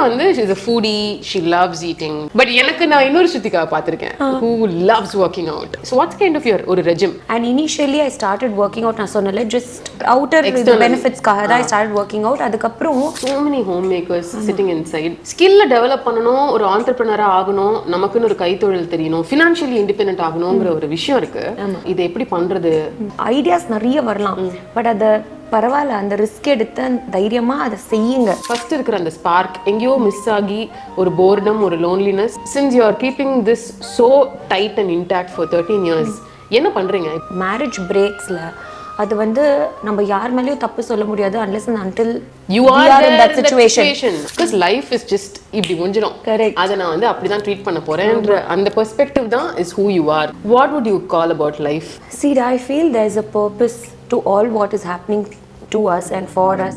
வந்து she's a foodie, she loves eating. But எனக்கு நான் இன்னொரு Shrutika பார்த்திருக்கேன் who loves working out. So what's kind of your ஒரு regime? And initially I started working out, நான் சொன்னல just outer benefits காக தான் I started working out. அதுக்கப்புறம் so many homemakers sitting inside. Skill develop பண்ணனும், ஒரு entrepreneur ஆகணும், நமக்குன்னு ஒரு கைத்தொழில் தெரியணும், financially independent ஆகணும்ங்கற ஒரு விஷயம் இருக்கு. இத எப்படி பண்றது? ஐடியாஸ் நிறைய வரலாம். பட் அத பரவாயில்ல, அந்த ரிஸ்க் எடுத்து தைரியமா அதை செய்யுங்க. ஃபர்ஸ்ட் இருக்கிற அந்த ஸ்பார்க் எங்கேயோ மிஸ் ஆகி ஒரு போர்டம், ஒரு loneliness, since you are keeping this so tight and intact for 13 years, என்ன பண்றீங்க? மேரேஜ் பிரேக்ஸ்ல அது வந்து நம்ம யார் மேலயும் தப்பு சொல்ல முடியாது unless and until you are in that situation, because life is just இப்படி முடிஞ்சிடும். அத நான் வந்து அப்படி தான் ட்ரீட் பண்ண போறேன்ற அந்த பெர்ஸ்பெக்டிவ் தான் is who you are. What would you call about life? See, I feel there is a purpose to all what is happening to us and for us.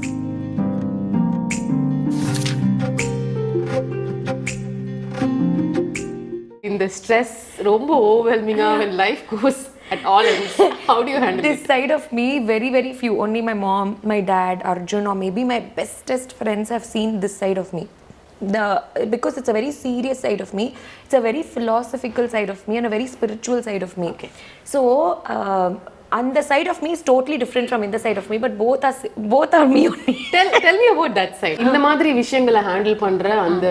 In the stress ரொம்ப overwhelming when life goes at all ends, how do you handle this side of me? Very few, only my mom, my dad, Arjun, or maybe my bestest friends have seen this side of me. Because it's a very serious side of me, it's a very philosophical side of me and a very spiritual side of me. Okay. So and the side of me is totally different from in the side of me, but both are me only. Tell me about that side. இந்த மாதிரி விஷயங்களை handle பண்ற அந்த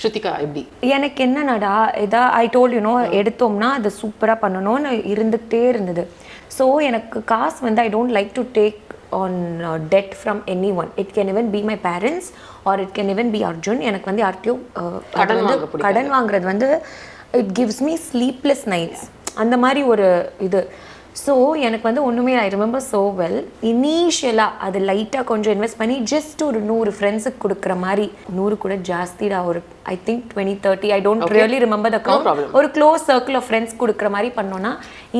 Shrutika எப்படி? எனக்கு என்னடா இதா I told you know எடுத்தோம்னா அது சூப்பரா பண்ணணும்னு இருந்துட்டே இருந்தது. So எனக்கு காசு வந்து I don't like to take on debt from anyone. It can even be my parents or it can even be Arjun. எனக்கு வந்து யார்கிட்டயும் கடன் வாங்குறது வந்து it gives me sleepless nights. அந்த மாதிரி ஒரு இது. ஸோ எனக்கு வந்து ஒன்றுமே ஐ ரிமெம்பர் ஸோ வெல், இனிஷியலாக அது லைட்டாக கொஞ்சம் இன்வெஸ்ட் பண்ணி ஜஸ்ட் ஒரு 100 ஃப்ரெண்ட்ஸுக்கு கொடுக்குற மாதிரி, 100 கூட ஜாஸ்திடா, ஒரு I think 20-30, I don't really remember the count, ஒரு க்ளோஸ் சர்க்கிள் ஆஃப் ஃப்ரெண்ட்ஸ் கொடுக்குற மாதிரி பண்ணோன்னா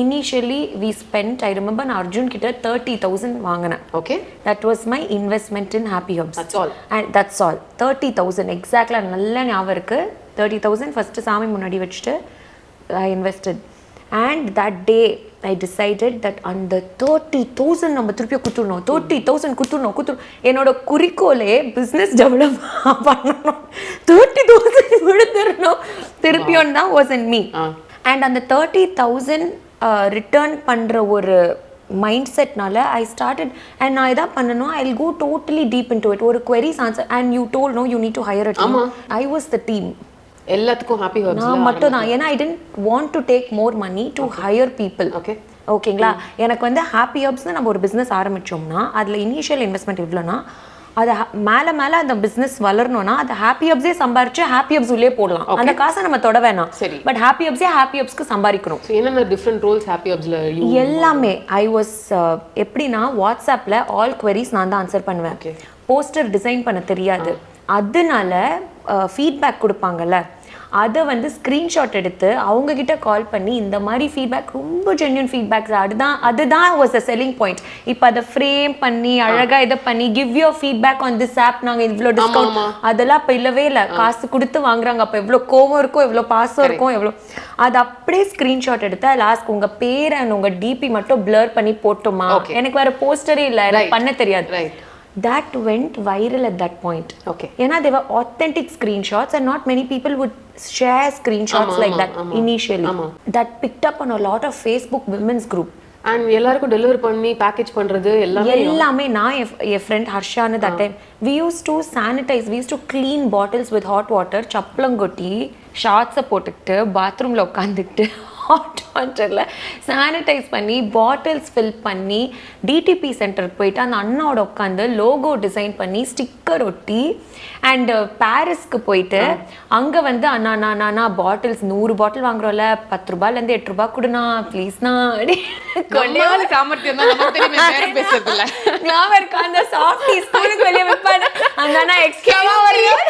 initially we spend, I remember நான் அர்ஜுன் கிட்ட 30,000 வாங்கினேன். Okay, that was my investment in Happy Hubs. And that's all. 30,000 எக்ஸாக்ட்லாக நல்ல ஞாபகம் இருக்குது. 30,000 ஃபஸ்ட்டு சாமி முன்னாடி வச்சுட்டு I invested. And that day I decided that அந்த 30,000 நம்ம திருப்பியும் குத்துடணும், 30,000 குத்துடணும். என்னோட குறிக்கோளே பிஸ்னஸ் டெவலப் பண்ணணும், 30,000 கொடுத்துடணும் திருப்பியும் தான் was in me. And அந்த 30,000 ரிட்டர்ன் பண்ணுற ஒரு மைண்ட் செட்னால ஐ ஸ்டார்டட், அண்ட் நான் இதான் பண்ணணும், I will go totally deep into it. ஒரு queries answer and you told no you need to hire a team. I was the team. எல்லாத்துக்கும் happy ஹர்ப்ஸ் நான் மட்டும் தான். ஏன்னா I tend want to take more money to hire people. ஓகேங்களா, எனக்கு வந்து ஹாப்பி ஹர்ப்ஸ்னு நம்ம ஒரு பிஸ்னஸ் ஆரம்பித்தோம்னா அதில் இனிஷியல் இன்வெஸ்ட்மெண்ட் இவ்வளோனா, அதை மேலே அந்த பிஸ்னஸ் வளரணும்னா அதை ஹாப்பி ஹப்ஸே சம்பாரிச்சு ஹாப்பி ஹப்ஸ் உள்ளே போடலாம். அந்த காசை நம்ம தொட வேணாம். சரி, பட் ஹாப்பி ஹப்ஸே ஹாப்பி ஹப்ஸ்க்கு சம்பாதிக்கணும். என்னென்ன டிஃப்ரெண்ட் ரோல்ஸ் ஹாப்பி ஹப்ஸ்ல? எல்லாமே ஐ வாஸ் எப்படின்னா வாட்ஸ்அப்பில் ஆல் குவரிஸ் நான் தான் ஆன்சர் பண்ணுவேன். போஸ்டர் டிசைன் பண்ண தெரியாது, அதனால ஃபீட்பேக் கொடுப்பாங்கல்ல, அதை வந்து ஸ்க்ரீன்ஷாட் எடுத்து அவங்கக்கிட்ட கால் பண்ணி இந்த மாதிரி ஃபீட்பேக், ரொம்ப ஜென்யூன் ஃபீட்பேக்ஸ், அதுதான் வாஸ் அ செல்லிங் பாயிண்ட். இப்போ அதை ஃப்ரேம் பண்ணி அழகாக இதை பண்ணி give your feedback on this app, நாங்கள் இவ்வளோ டிஸ்கவுண்ட், அதெல்லாம் இப்போ இல்லவே இல்லை. காசு கொடுத்து வாங்குறாங்க, அப்போ எவ்வளோ கோவம் இருக்கும், எவ்வளோ பாசம் இருக்கும், எவ்வளோ. அது அப்படியே ஸ்க்ரீன்ஷாட் எடுத்து லாஸ்ட் உங்கள் பேர் அண்ட் உங்கள் டிபி மட்டும் பிளர் பண்ணி போட்டோமா, எனக்கு வேறு போஸ்டரே இல்லை, எனக்கு பண்ண தெரியாது. That went viral at that point. Okay. They were authentic screenshots and not many people would share screenshots like that initially. That picked up on a lot of Facebook women's group. And எல்லாருக்கும் deliver பண்ணி package பண்றது எல்லாமே நான் என் friend ஹர்ஷான்னு that time we used to sanitize, we used to clean bottles with hot water, சப்பளங்கொட்டி ஷார்ட்ஸை போட்டுக்கிட்டு பாத்ரூமில் உட்காந்துக்கிட்டு hot வாட்டரில் sanitise பண்ணி பாட்டில்ஸ் ஃபில் பண்ணி டிடிபி சென்டருக்கு போயிட்டு அந்த அண்ணாவோட உட்காந்து லோகோ டிசைன் பண்ணி ஸ்டிக்கர் ஒட்டி, அண்டு பாரிஸ்க்கு போயிட்டு அங்கே வந்து அண்ணா பாட்டில்ஸ் 100 பாட்டில் வாங்குறோம்ல, 10 ரூபாயிலேருந்து 8 ரூபாய் கொடுண்ணா ப்ளீஸ்ண்ணா அப்படி ஞாபகம் இருக்கா? அந்த சாஃப்டி ஸ்கூலுக்கு வெளியே வைப்பாங்க அந்த அண்ணா எக்ஸ்ட்ராவா வரையும்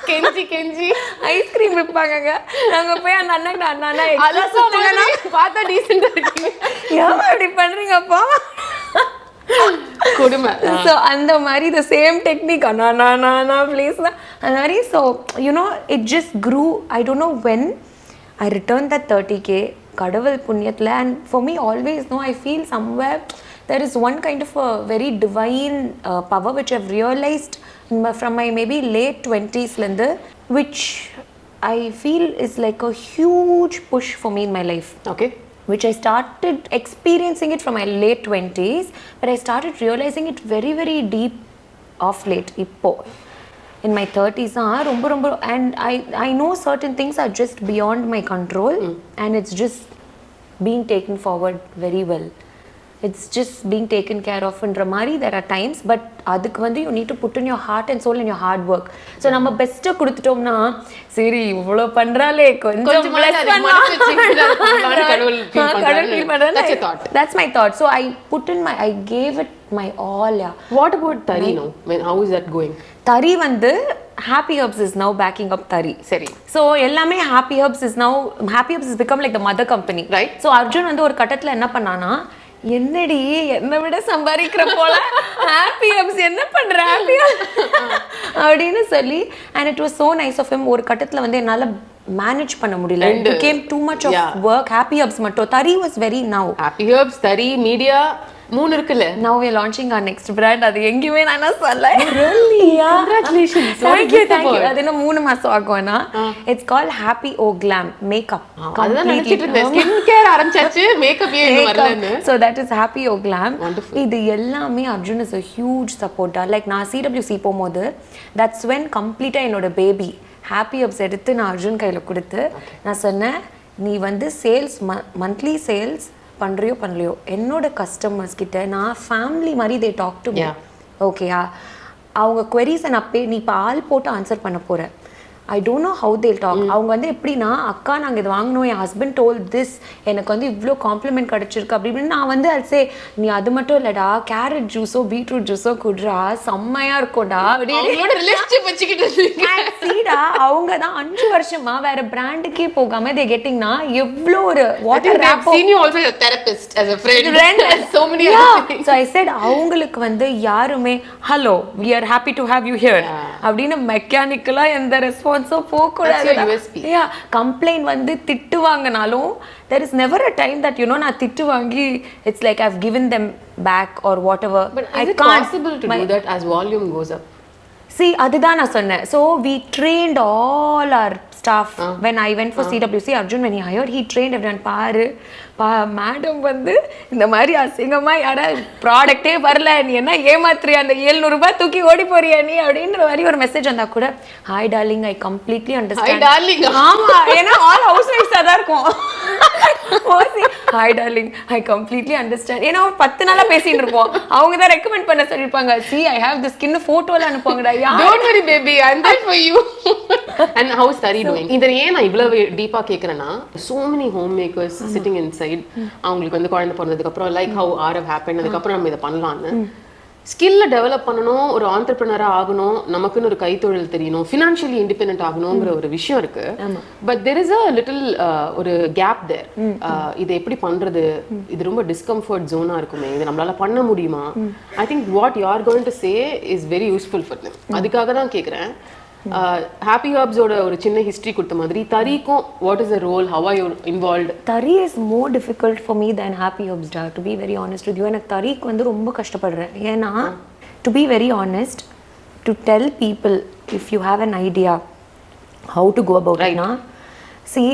கெஞ்சி ஐஸ்கிரீம் விற்பாங்க. நாங்க போய் அந்த அண்ணா பார்த்தா டீசெண்டா இருக்கீங்க, ஏன் அப்படி பண்றீங்கப்பா கொடுமை. ஸோ அந்த மாதிரி த சேம் டெக்னிக் அண்ணா ப்ளீஸ் அந்த மாதிரி. So you know it just grew. I don't know when I return that 30K கடவுள் புண்ணியத்தில். And for me always know, I feel somewhere there is one kind of a very divine power which I've realized from my maybe late 20s lende, which I feel is like a huge push for me in my life. Okay. Which I started experiencing it from my late 20s, but I started realizing it very, very deep of late. Ippo. In my 30s, and I know certain things are just beyond my control, and it's just being taken forward very well. It's just being taken care of in Ramari. There are times, but adukku vandu you need to put in your heart and soul and your hard work. So நம்ம best கொடுத்துட்டோம்னா சரி இவ்ளோ பண்றாலே கொஞ்சம் bless பண்ணா கடவுள் feel பண்றானே. That's my thought. So I gave it my all. Yeah. What about Tari now? How is that going? Tari வந்து Happy Herbs is now backing up Tari. சரி. So எல்லாமே Happy Herbs has become like the mother company. Right. So Arjun வந்து ஒரு கட்டத்துல என்ன பண்ணானா, என்னடி என்னை விட சம்பாதிக்கிற போல ஹாப்பி ஹப்ஸ் என்ன பண்ற ஹாப்பியா அப்படின்னு சொல்லி, and it was so nice of him. ஒரு கட்டத்துல வந்து என்னால மேனேஜ் பண்ண முடியல. It became too much of work. Happy Herbs மட்டும். Tari was very now. Happy Herbs, Tari, media, மூணு இருக்குல்ல. Now we are launching our next brand. அது எங்கேயுமே நான் சொல்ல. Really? Congratulations. Thank you. அது என்ன 3 மாசம் ஆகும்னா, it's called Happy O Glam Makeup. அதுதான் நினைச்சிட்டு இருந்தேன். ஸ்கின் கேர் ஆரம்பிச்சாச்சு, மேக்கப் ஏன் வரலன்னு. So that is Happy O Glam. Wonderful. இது எல்லாமே Arjun is a huge supporter. Like நான் CWC போகும்போது, that's when complete என்னோட பேபி Happy Herbs எடுத்து நான் அர்ஜுன் கையில கொடுத்து நான் சொன்னேன், நீ வந்து சேல்ஸ் மந்த்லி சேல்ஸ் பண்றியோ பண்ணலையோ என்னோட கஸ்டமர்ஸ் கிட்ட நான் ஃபேமிலி மாதிரி தே டாக் டு மீ. ஓகேயா, அவங்க queries நான் நீ இப்போ ஆள் போட்டு ஆன்சர் பண்ண போற. I don't know how they'll talk. அவங்க வந்து எப்படின்னா, அக்கா நாங்கள் இது வாங்கணும், என் ஹஸ்பண்ட் டோல் திஸ், எனக்கு வந்து இவ்வளோ காம்ப்ளிமெண்ட் கிடச்சிருக்கு அப்படி இப்படின்னு நான் வந்து அல்சே நீ அது மட்டும் இல்லடா, கேரட் ஜூஸோ பீட்ரூட் ஜூஸோ குடுறா செம்மையா இருக்கும்டா சீடா. அவங்க தான் 5 வருஷமா வேற பிராண்டுக்கே போகாம they gettingனா எவ்வளோ ஒரு வாட்டர் so I said அவங்களுக்கு வந்து யாருமே hello we are happy to have you here அப்படின்னு மெக்கானிக்கலா எந்த ரெஸ்பான்ஸ் கம்ப்ளைண்ட் வந்து திட்டு வாங்கினாலும் there is never a time that நான் திட்டு வாங்கி it's like I've given them back or whatever. But is it possible to do that as volume goes up? See, அதுதான் நான் சொன்னேன். So we trained all our staff when I went for CWC. Arjun when he hired, he trained everyone. பாரு madam வந்து இந்த மாதிரி அசிங்கமா யாரா ப்ராடக்டே வரல, நீ என்ன ஏமாத்துறியா, அந்த 700 ரூபாய் தூக்கி ஓடி போறியா நீ அப்படின்ற மாதிரி ஒரு மெசேஜ் வந்தா கூட, hi darling I completely understand. ஆமா, ஏன்னா ஆல் ஹவுஸ் வைஃப்ஸா தான் இருக்கும். Hi darling I completely understand. ஏன்னா 10 நாளா பேசிட்டு இருப்போம், அவங்க தான் ரெக்கமெண்ட் பண்ண சொல்லிருப்பாங்க. see I have this skin போட்டோல அனுப்புவாங்கடா. don't worry baby I'm there for you. and how is Tari doing? இத ஏன் நான் இவ்வளவு டீப்பா கேக்குறேன்னா, so many homemakers sitting inside, அவங்களுக்கு வந்து குழந்தை பிறந்ததுக்கு அப்புறம் like how RF happened, அதுக்கு அப்புறம் நம்ம இத பண்ணலாம்னு ஸ்கில்ல டெவலப் பண்ணணும், ஒரு ஆண்டர்பிரினரா ஆகணும், நமக்குன்னு ஒரு கைத்தொழில் தெரியணும், ஃபினான்ஷியலி இண்டிபெண்டன்ட் ஆகணுங்கிற ஒரு விஷயம் இருக்கு. But there is a little ஒரு கேப் தேர். இதை எப்படி பண்றது, இது ரொம்ப டிஸ்கம்ஃபர்ட் ஜோனா இருக்குமே, இது நம்மளால பண்ண முடியுமா? I think what you are going to say is very useful for them. அதுக்காக தான் கேட்குறேன். Happy Herbs ஓட ஒரு சின்ன ஹிஸ்டரி கொடுத்த மாதிரி தரிக்கும் what is the role, how are you involved? Tari is more difficult for me than Happy Herbs, to be very honest with you. எனக்கு தரிக்கு வந்து ரொம்ப கஷ்டப்படுறேன். ஏன்னா to be very honest, to tell people if you have an idea how to go about it, see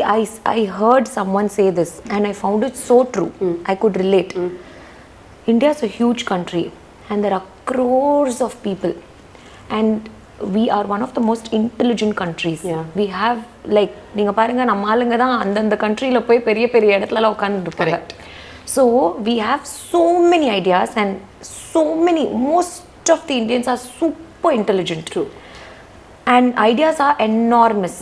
I heard someone say this and I found it so true. I could relate. India is a huge country and there are crores of people and we are one of the most intelligent countries. We have like நீங்க பாருங்க, நம்ம ஆளுங்க தான் அந்த கண்ட்ரியில போய் பெரிய பெரிய இடத்துல உட்கார்ந்துட்டு இருப்பாங்க. So we have so many ideas and so many, most of the Indians are super intelligent. True. And ideas are enormous,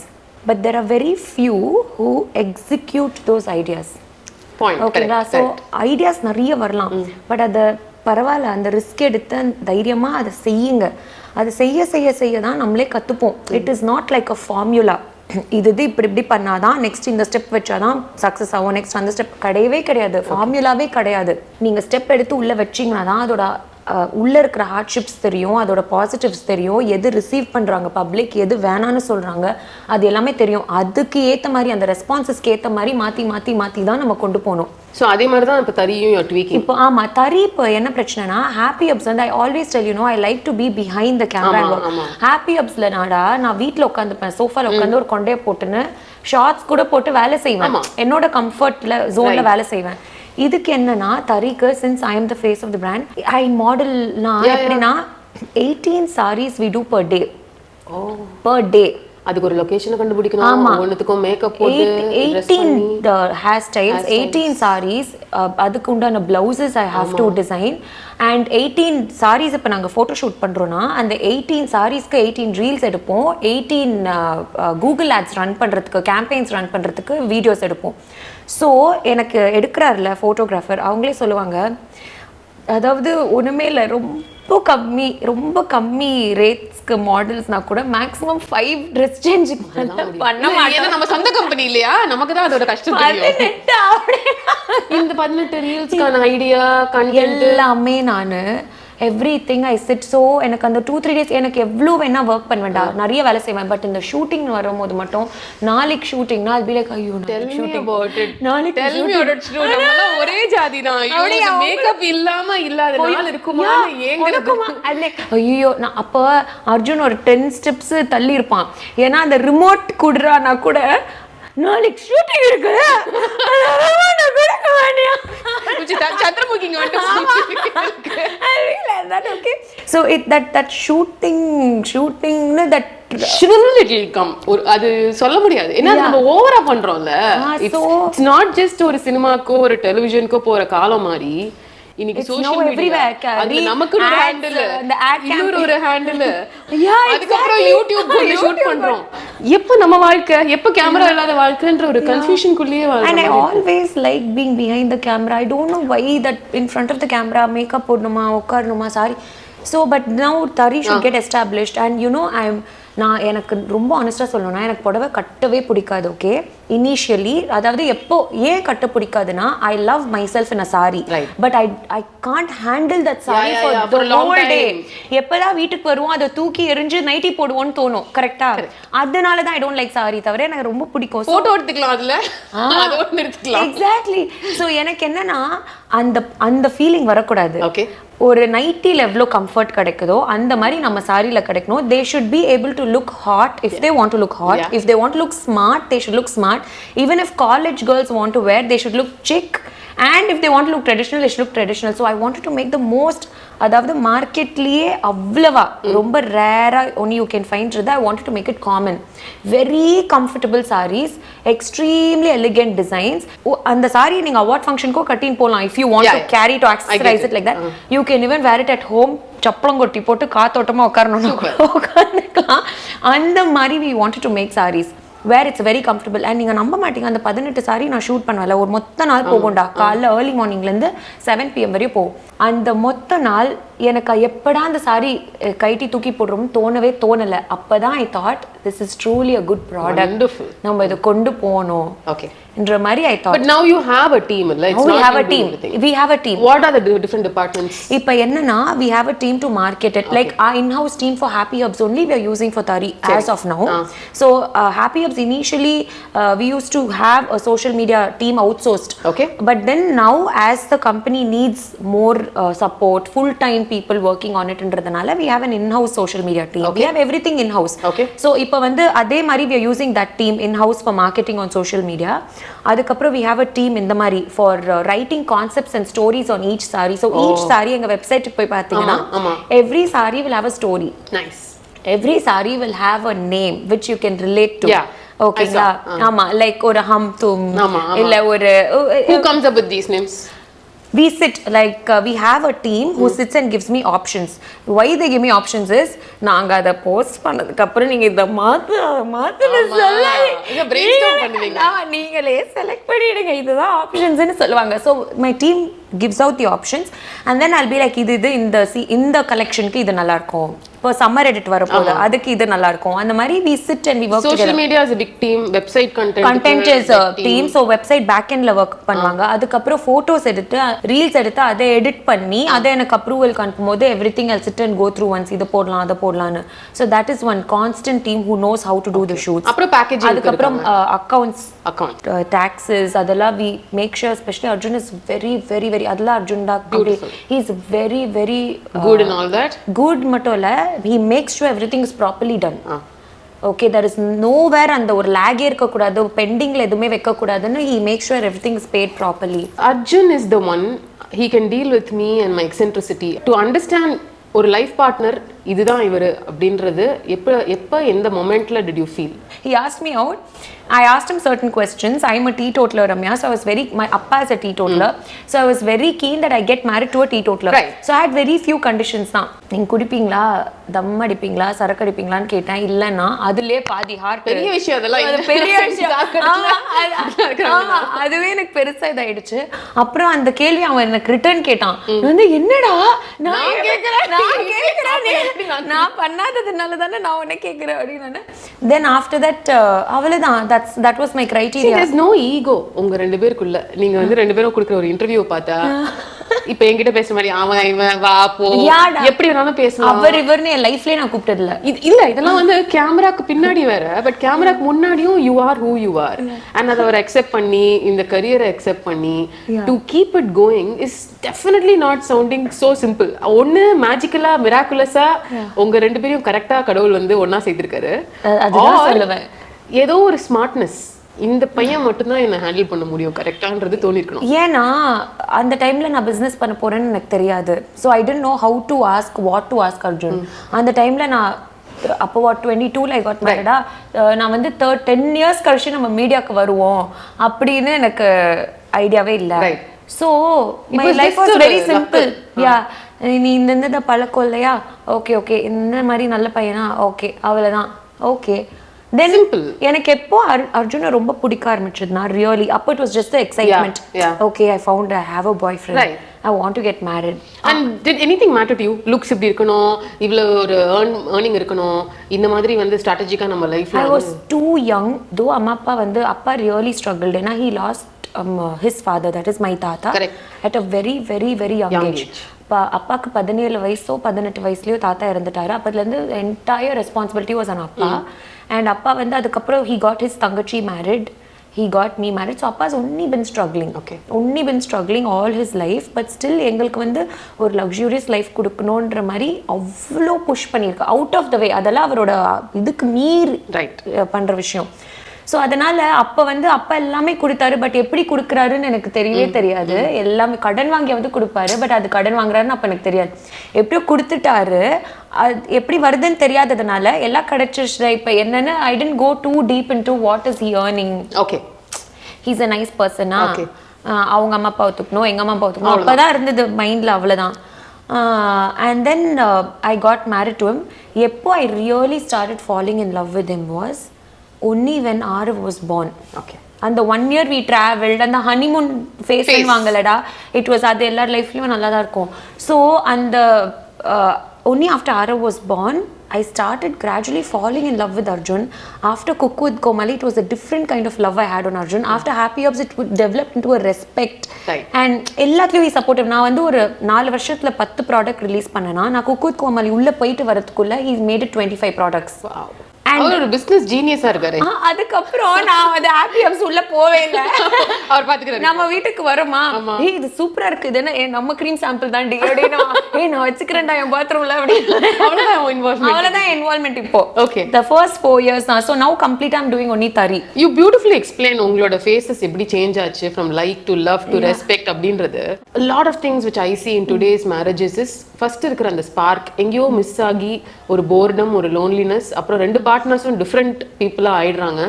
but there are very few who execute those ideas. Point. Okay, so ideas நிறைய வரலாம், but அத பரவாயில்ல, அந்த risk எடுத்து தைரியமா அதை செய்யுங்க. அது செய்ய தான் நம்மளே கற்றுப்போம். It is not like a formula, இது இப்படி பண்ணாதான் நெக்ஸ்ட் இந்த ஸ்டெப் வச்சாதான் சக்ஸஸ் ஆகும், நெக்ஸ்ட் அந்த ஸ்டெப் கிடையவே கிடையாது, ஃபார்முலாவே கிடையாது. நீங்கள் ஸ்டெப் எடுத்து உள்ளே வச்சிங்கன்னா தான் அதோட உள்ளே இருக்கிற ஹார்ட்ஷிப்ஸ் தெரியும், அதோட பாசிட்டிவ்ஸ் தெரியும், எது ரிசீவ் பண்ணுறாங்க பப்ளிக், எது வேணான்னு சொல்கிறாங்க, அது எல்லாமே தெரியும். அதுக்கு ஏற்ற மாதிரி அந்த ரெஸ்பான்சஸ்க்கு ஏற்ற மாதிரி மாற்றி தான் நம்ம கொண்டு போகணும். ஸோ அதே மாதிரி தான் இப்போ தரியும் ட்வீக்கிங். இப்போ ஆமாம், தரி இப்போ என்ன பிரச்சனைனா, ஹாப்பி அப்ஸ் வந்து I always tell you know I like to be behind the camera. Happy அப்ஸில் நான் வீட்டில் உட்காந்துப்பேன், சோஃபாவில் உட்காந்து ஒரு கொண்டையை போட்டுன்னு ஷார்ட்ஸ் கூட போட்டு வேலை செய்வேன், என்னோட கம்ஃபர்ட்ல ஜோனில் வேலை செய்வேன். இதுக்கு என்னன்னா தரிக்கு since I am the face of the brand, I மாடல்னா எப்படின்னா 18 sarees we do per day. அதுக்கு ஒரு லொகேஷனை கண்டுபிடிக்கணும், ஒவ்வொன்றுத்துக்கும் மேக்கப் போட்டு 18 ஹேர் ஸ்டைல்ஸ், 18 sarees, அதுக்கு உண்டான blouses I have to design. And 18 sarees இப்போ நாங்கள் ஃபோட்டோ ஷூட் பண்ணுறோன்னா அந்த 18 sareesக்கு 18 ரீல்ஸ் எடுப்போம், 18 கூகுள் ஆட்ஸ் ரன் பண்ணுறதுக்கு, கேம்பெயின்ஸ் ரன் பண்ணுறதுக்கு வீடியோஸ் எடுப்போம். ஸோ எனக்கு எடுக்கிறாருல ஃபோட்டோகிராஃபர், அவங்களே சொல்லுவாங்க, அதாவது ஒன்றுமே இல்லை, ரொம்ப கம்மி ரேட்ஸ்க்கு மாடல்ஸ்னா கூட மேக்ஸிமம் 5 ட்ரெஸ் சேஞ்ச் பண்ண மாட்டோம். நம்ம சொந்த கம்பெனி இல்லையா, நமக்கு தான் அதோட கஷ்டம் தெரியும். இந்த 18 ரீல்ஸ்க்கான ஐடியா கண்டென்ட் எல்லாமே நான் எவ்ரிதிங் ஐ சிட். ஸோ எனக்கு அந்த 2-3 days எனக்கு எவ்வளோ வேணா ஒர்க் பண்ணுவேன்டா, நிறைய வேலை செய்வேன். பட் இந்த ஷூட்டிங் வரும்போது மட்டும், நாளைக்கு ஷூட்டிங்னா அது லைக் ஐயோ ஒரே ஜாதி தான், மேக்கப் இல்லாத நாள் இருக்குமா ஐயோ. நான் அப்போ அர்ஜுன் ஒரு 10 steps தள்ளி இருப்பான், ஏன்னா அந்த ரிமோட் குடுறானா கூட நாளைக்கு ஷூட்டிங் இருக்கு அது சொல்ல முடியாது, ஏன்னா நம்ம ஓவரா பண்றோம்ல. இட்ஸ் நாட் ஜஸ்ட் ஒரு சினிமாக்கோ ஒரு டெலிவிஷனுக்கோ போற காலம் மாதிரி இன்னைக்கு சோஷியல் மீடியா, அது நமக்கு ஒரு ஹேண்டில், இன்னொரு ஒரு ஹேண்டில், அதுக்கப்புறம் யூடியூப் போட்டு ஷூட் பண்றோம். எப்போ நம்ம வாழ்க்கை, எப்போ கேமரா இல்லாத வாழ்க்கைன்ற ஒரு கன்ஃபியூஷன் குள்ளேயே வாழ்றோம். And I always like being behind the camera. I don't know why that in front of the camera makeup போடணுமா, உட்காரணுமா, sorry. So but now Tari should get established. And you know நான் எனக்கு ரொம்ப ஆனஸ்டாக சொல்லணும்னா, எனக்கு புடவை கட்டவே பிடிக்காது. ஓகே, இனிஷியலி, அதாவது எப்போ ஏன் கட்ட பிடிக்காதுன்னா, I love my self in a sari, but I can't handle that sari for the whole day. எப்போதான் வீட்டுக்கு வருவோம் அதை தூக்கி எறிஞ்சு நைட்டி போடுவோன்னு தோணும். கரெக்டா? அதனால தான் ஐ டோன்ட் லைக் சாரி. தவிர எனக்கு ரொம்ப பிடிக்கும். போட்டோ எடுத்துக்கலாம், அதுல அதோட நிறுத்திக்கலாம். எக்ஸாக்ட்லி. ஸோ எனக்கு என்னன்னா அந்த ஃபீலிங் வரக்கூடாது. ஓகே, ஒரு நைட்டியில் எவ்வளோ கம்ஃபர்ட் கிடைக்குதோ அந்த மாதிரி நம்ம சாரியில் கிடைக்கணும். They should be able to look hot if they want to look hot. If they want to look smart, they should look smart. Even if college girls want to wear, they should look chic. And if they want to look traditional, they should look traditional. So I wanted to make the most, அதாவது மார்க்கெட்லேயே அவ்வளவா ரொம்ப ரேராக only you can find இருக்குது. I wanted to make it common. Very comfortable saris, extremely elegant designs. அந்த சாரியை நீங்கள் award ஃபங்க்ஷனுக்கோ கட்டின்னு போகலாம். If you want to carry to accessorise it like that, you can even wear it at home. சப்பளங்கொட்டி போட்டு காத்தோட்டமாக உட்காரணும்னு உட்காந்துக்கலாம். அந்த மாதிரி we wanted to make saris wear it's very comfortable. And நீங்கள் நம்ப மாட்டீங்க, அந்த 18 சாரி நான் ஷூட் பண்ணுவேன்ல, ஒரு மொத்த நாள் போகும்டா. காலைல ஏர்லி மார்னிங்லேருந்து 7 PM வரையும் போகும். அந்த மொத்த நாள் எனக்கு எப்படா அந்த சாரி கைட்டி தூக்கி போடுறோம்னு தோணலை. அப்போ தான் I thought this is truly a good product, நம்ம இதை கொண்டு போகணும். ஓகே, என்ற மாதிரி I thought. But now you have a team, right? We have a team. We have a team. What are the different departments? இப்போ என்னன்னா, we have a team to market it. Like our in-house team for Happy Hubs only we are using for Tari as of now. So Happy Hubs initially we used to have a social media team outsourced. Okay. But then now as the company needs more support, full-time people working on it என்றதனால we have an in-house social media team. We have everything in-house. Okay. So இப்போ வந்து அதே மாதிரி we are using that team in-house for marketing on social media. அதுக்கப்புறம் we have a team இந்த மாதிரி for writing concepts and stories on each saree. So each saree எங்க வெப்சைட்டுக்கு போய் பார்த்தீங்கன்னா every saree will have a story. Nice. Every saree will have a name which you can relate to. Yeah. ஓகேங்களா? ஆமா, like ஒரு ஹம் தும் இல்ல ஒரு who comes up with these names? We sit like we have a team who sits and gives me options. Why they give me options is, நாங்க அத post பண்ணதுக்கு அப்புறம் நீங்க இத மாத்துன்னு சொல்லலாம், இத brainstorm பண்ணுவீங்க, நீங்களே செலக்ட் பண்ணிடுங்க, இதுதான் ஆப்ஷன்ஸ்னு சொல்லுவாங்க. So my team gives out the options and then I'll be like இது இந்த கலெக்ஷனுக்கு இது நல்லா இருக்கும் இப்போ சம்மர் எடிட் வரப்போகுது அதுக்கு இது நல்லா இருக்கும் அந்த மாதிரி we sit and we work together. Social media is a big team, website content is a team, so website back end ல work பண்ணுவாங்க. அதுக்கு அப்புறம் photos எடுத்து reels எடுத்து அதை எடிட் பண்ணி அதை எனக்கு அப்ரூவல் அனுப்பும்போது everything I'll sit and go through once இது போடலாம் அதை போடலாம்னு. So that is one constant team who knows how to do the shoots. அப்புறம் packaging அதுக்கு அப்புறம் accounts taxes அதெல்லாம் we make sure, especially Arjun is very அதெல்லாம் Arjun da he is very good in all that. Good மட்டும் இல்ல, he makes sure everything is properly done. Okay, there is nowhere அந்த ஒரு lag இருக்க கூடாது, பெண்டிங்ல எதுமே வைக்க கூடாதுன்னு he makes sure everything is paid properly. Arjun is the one, he can deal with me and my eccentricity to understand ஒரு life partner இதுதான் இவரு அப்படின்றது எப்ப எந்த மொமெண்ட்ல did you feel? He asked me out. I asked him certain questions. I'm a teetotaler, Ramya, so I was my appa is a teetotaler, so I was very keen that I get married to a teetotaler. Right. So I had very few conditions தான். நீங்க குடிப்பீங்களா, தம் அடிப்பீங்களா, சரக்கு அடிப்பீங்களான்னு கேட்டேன். இல்லன்னா அதுலயே பாதி heart. பெரிய விஷயம் அதெல்லாம். பெரிய விஷயம். அதுவே எனக்கு பெருசா இதாயிடுச்சு. அப்புறம் அந்த கேள்வி அவன் எனக்கு ரிட்டர்ன் கேட்டான். வந்து என்னடா நான் கேக்குறேன் நான் பண்ணாததுனால தானே நான் உன்னை கேக்குறேன் அப்படின்னு. Then after that அவ்வளவுதான், that was my criteria. See, there's no ego உங்க ரெண்டு பேருக்குள்ள. நீங்க வந்து ரெண்டு பேரும் கொடுக்குற ஒரு இன்டர்வியூ பார்த்தா இப்போ என்கிட்ட பேசுற மாதிரி அவன் இவன் வா போ எப்படி வேணாலும் பேசலாம். அவர் இவர்னு என் லைஃப்லயே நான் கூப்பிட்டது இல்ல இதெல்லாம் வந்து கேமராக்கு பின்னாடி வேற, பட் கேமராக்கு முன்னாடியும் you are who you are and அதை அவர் அக்செப்ட் பண்ணி இந்த கரியரை அக்செப்ட் பண்ணி to keep it going is definitely not sounding so simple. ஒன்னு மேஜிக்கலா மிராக்குலஸா உங்க ரெண்டு பேரையும் கரெக்டா கடவுள் வந்து ஒண்ணா சேர்த்திருக்காரு. அதுதான் சொல்லுவேன். ஏதோ ஒரு ஸ்மார்ட்னஸ் இந்த பையன் மட்டும்தான் என்ன ஹேண்டில் பண்ண முடியும் கரெக்டான்றது தோணிருக்கணும். ஏன்னா அந்த டைம்ல நான் பிசினஸ் பண்ண போறேன்னு எனக்கு தெரியாது. So I don't know how to ask what to ask Arjun. அந்த டைம்ல நான் அப்போ 22ல ஐ காட் மேரிடா, நான் வந்து 10 இயர்ஸ் கழிச்சு நம்ம மீடியாவுக்கு வருவோம் அப்படின்னு எனக்கு ஐடியாவே இல்லை. So my life was very simple. யா நீ இந்த பழக்கம் இல்லையா, ஓகே இந்த மாதிரி நல்ல பையனா, ஓகே அவ்வளோதான், ஓகே. Then எனக்கு எப்போ அர்ஜுனை ரொம்ப பிடிக்க ஆரம்பிச்சதுனா ரியலி அப்போ it was just the excitement. Okay I found I have a bye friend, I want to get married. And did anything matter to you? Looks இப்படி இருக்கணும், இவ்வளோ ஒரு ஏர்னிங் இருக்கணும், இந்த மாதிரி வந்து ஸ்ட்ராட்டஜிக்கா நம்ம லைஃப்ல. ஐ வாஸ் டூ யங் தோ. அப்பா ரியலி ஸ்ட்ரகிள்ட். ஏன்னா he lost his father, that is my tata, at a very young age. அப்பாக்கு 17 வயசோ 18 வயசுலயோ தாத்தா இறந்துட்டாரு. அப்பதுலேருந்து என்டையர் ரெஸ்பான்சிபிலிட்டி வாஸ் ஆன் அப்பா. அண்ட் அப்பா வந்து அதுக்கப்புறம் he got his தங்கச்சி married, he got me married. So appa's only been struggling all his life, but still எங்களுக்கு வந்து ஒரு luxurious life கொடுக்கணுன்ற மாதிரி அவ்வளோ புஷ் பண்ணியிருக்கு அவுட் ஆஃப் த வே. அதெல்லாம் அவரோட இதுக்கு மீறி பண்ற விஷயம். ஸோ அதனால அப்பா எல்லாமே கொடுத்தாரு, பட் எப்படி கொடுக்குறாருன்னு எனக்கு தெரியவே தெரியாது. எல்லாமே கடன் வாங்கி வந்து கொடுப்பாரு, பட் அது கடன் வாங்குறாருன்னு அப்போ எனக்கு தெரியாது. எப்படியோ கொடுத்துட்டாரு, அது எப்படி வருதுன்னு தெரியாததுனால எல்லாம் கிடைச்சிருச்சு. இப்போ என்னன்னு I tend go too deep into what is he earning. Okay he's a nice person, அவங்க அம்மா அப்பா ஒத்துக்கணும், எங்கள் அம்மா அப்பா ஒத்துக்கணும், அப்போதான் இருந்தது மைண்டில், அவ்வளோதான். And then I got married to him. எப்போ I really started falling in love with him was only when Arav was born. Okay. And the 1 year we traveled and the honeymoon phase வாங்கலடா, it was அது எல்லார் லைஃப்லயும் நல்லா தான் இருக்கும். So and only after Arav was born I started gradually falling in love with Arjun. After Cook with Komali, it was a different kind of love I had on Arjun. After Happy Ups, it developed into a respect. And எல்லாத்துலயும் he supportive. நான் வந்து ஒரு 4 வருஷத்துல 10 product release பண்ணேனா, நான் Cook with Komali உள்ள போயிட்டு வரதுக்குள்ள he made it 25 products. Wow. அவர் ஒரு பிசினஸ் ஜீனியஸா இருக்காரு. அதுக்கப்புறம் நான் அது ஹாப்பி அப்ஸ் உள்ள போவே இல்ல. அவர் பாத்துக்கிறாரு. நம்ம வீட்டுக்கு வரோமா, ஏய் இது சூப்பரா இருக்கு, இதுனா நம்ம கிரீம் சாம்பிள் தான் டி அப்படினா, ஏய் நான் வச்சுக்கிறேன்டா என் பாத்ரூம்ல அப்படி. அவ்வளவுதான் இன்வால்வ்மென்ட் இப்போ. Okay. The first 4 years now, so now complete I'm doing only tari. You beautifully explain உங்களோட ஃபேஸஸ் எப்படி சேஞ்ச் ஆச்சு from like to love to respect அப்படின்றது. A lot of things which I see in today's marriages is first இருக்கிற அந்த spark எங்கேயோ miss ஆகி ஒரு boredom, ஒரு loneliness, அப்புறம் ரெண்டு partnersum different people ஆயிடுறாங்க,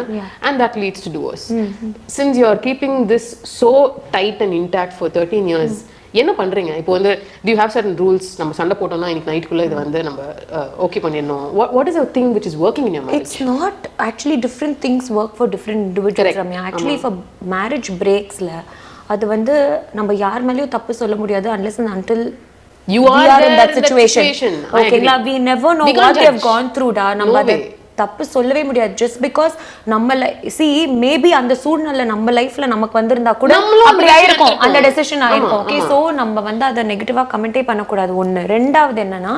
and that leads to divorce. Since you are keeping this so tight and intact for 13 years, என்ன பண்றீங்க இப்போ வந்து? do you have certain rules? நம்ம சண்டை போட்டோம்னா இன்னைக்கு நைட்க்குள்ள இது வந்து நம்ம ஓகே பண்ணிடணும். what is the thing which is working in your marriage? It's not actually different things work for different individuals, Ramya. Actually for marriage breaks la அது வந்து நம்ம யார் மேலயும் தப்பு சொல்ல முடியாது unless and until you we are in that situation. ஓகேங்களா, we never know what they have gone through டா. நம்ம அதை தப்பு சொல்லவே முடியாது. just because நம்ம see maybe அந்த சூழ்நிலை நம்ம லைஃப்ல நமக்கு வந்திருந்தா கூட அப்படி ஆயிருக்கும், அந்த டெசிஷன் ஆயிருக்கும். ஓகே, சோ நம்ம வந்து அதை நெகட்டிவா கமெண்டே பண்ணக்கூடாது. ஒண்ணு. ரெண்டாவது என்னன்னா,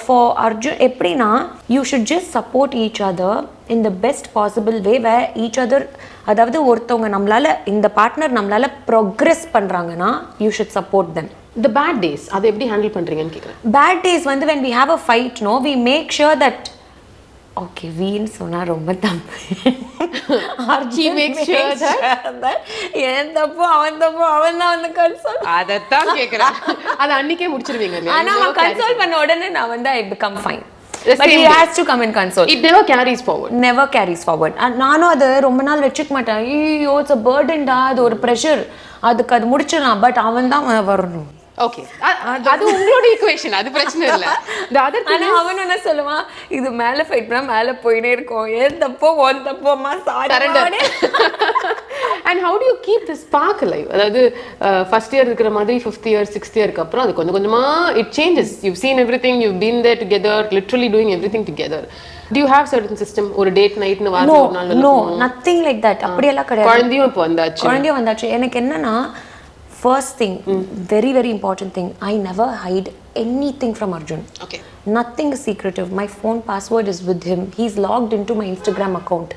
for Arjun எப்படின்னா, you should just support each other in the best possible way where each other, அதாவது ஒருத்தவங்க நம்மளால இந்த பார்ட்னர் நம்மளால ப்ரோக்ரஸ் பண்றாங்கன்னா you should support them. the bad days அதை எப்படி ஹேண்டில் பண்றீங்கன்னு கேக்குறேன். bad days வந்து when we have a fight, no, we make sure that okay, வீன்னு சொன்னா ரொம்ப தப்பு. he makes sure that ஏன் தப்பு அவன் தப்பு அவன் தான் வந்து கன்சோல், அதத்தான் கேக்குறேன். அத அன்னைக்கே முடிச்சிருவீங்க. ஆனா அவன் கன்சோல் பண்ண உடனே நான் வந்து I become fine. But he has to come and console. It never carries forward. Never carries forward. நானும் அது ரொம்ப நாள் வச்சுக்க மாட்டேன். ஐயோ it's a burden டா, அது ஒரு pressure, அதுக்கு அது முடிச்சிடலாம். பட் அவன் தான் வரணும். ஓகே, அது உங்களோட ஈக்குவேஷன், அது பிரச்சனை இல்ல. the other thing ஆனா அவன் என்ன சொல்லுவான், இது மேல ஃபைட் பண்ணா மேல போயினே இருக்கும், ஏன் தப்போ ஒன் தப்போமா sorry. and how do you keep the spark alive? அதாவது ஃபர்ஸ்ட் இயர் இருக்கிற மாதிரி 5th year 6th year க்கு அப்புறம் அது கொஞ்சம் கொஞ்சமா it changes. You've seen everything, you've been there together, literally doing everything together. Do you have certain system, ஒரு date நைட்னு வாரத்துல ஒரு நாள்? no, nothing like that. அப்படி எல்லாம் கிடையாது. குழந்தையும் இப்போ வந்தாச்சு. எனக்கு என்னன்னா, first thing, very very important thing, I never hide anything from Arjun. Okay, nothing is secretive. My phone password is with him. He's logged into my Instagram account.